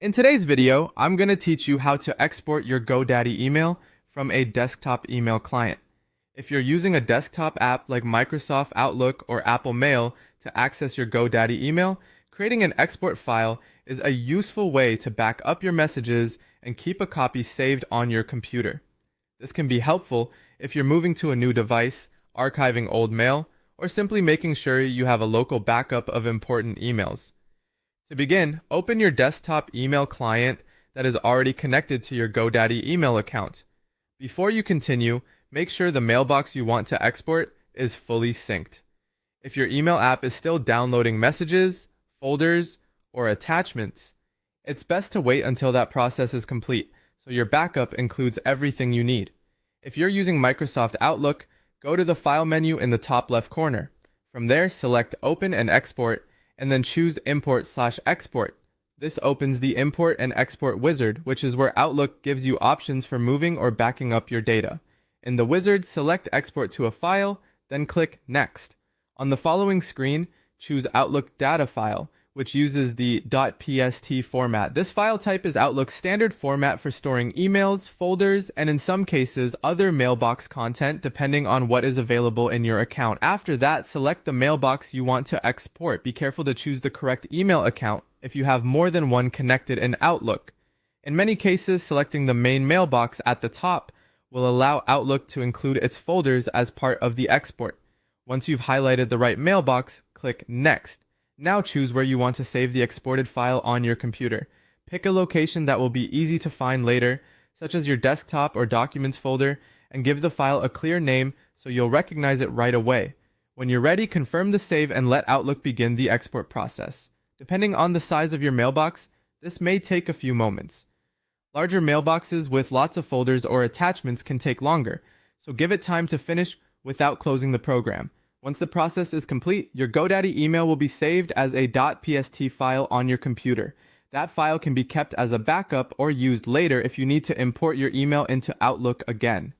In today's video, I'm going to teach you how to export your GoDaddy email from a desktop email client. If you're using a desktop app like Microsoft Outlook or Apple Mail to access your GoDaddy email, creating an export file is a useful way to back up your messages and keep a copy saved on your computer. This can be helpful if you're moving to a new device, archiving old mail, or simply making sure you have a local backup of important emails. To begin, open your desktop email client that is already connected to your GoDaddy email account. Before you continue, make sure the mailbox you want to export is fully synced. If your email app is still downloading messages, folders, or attachments, it's best to wait until that process is complete, so your backup includes everything you need. If you're using Microsoft Outlook, go to the File menu in the top left corner. From there, select Open and Export, and then choose Import/Export. This opens the Import and Export wizard, which is where Outlook gives you options for moving or backing up your data. In the wizard, select Export to a file, then click Next. On the following screen, choose Outlook Data File, which uses the .pst format. This file type is Outlook's standard format for storing emails, folders, and in some cases, other mailbox content depending on what is available in your account. After that, select the mailbox you want to export. Be careful to choose the correct email account if you have more than one connected in Outlook. In many cases, selecting the main mailbox at the top will allow Outlook to include its folders as part of the export. Once you've highlighted the right mailbox, click Next. Now choose where you want to save the exported file on your computer. Pick a location that will be easy to find later, such as your desktop or documents folder, and give the file a clear name so you'll recognize it right away. When you're ready, confirm the save and let Outlook begin the export process. Depending on the size of your mailbox, this may take a few moments. Larger mailboxes with lots of folders or attachments can take longer, so give it time to finish without closing the program. Once the process is complete, your GoDaddy email will be saved as a .pst file on your computer. That file can be kept as a backup or used later if you need to import your email into Outlook again.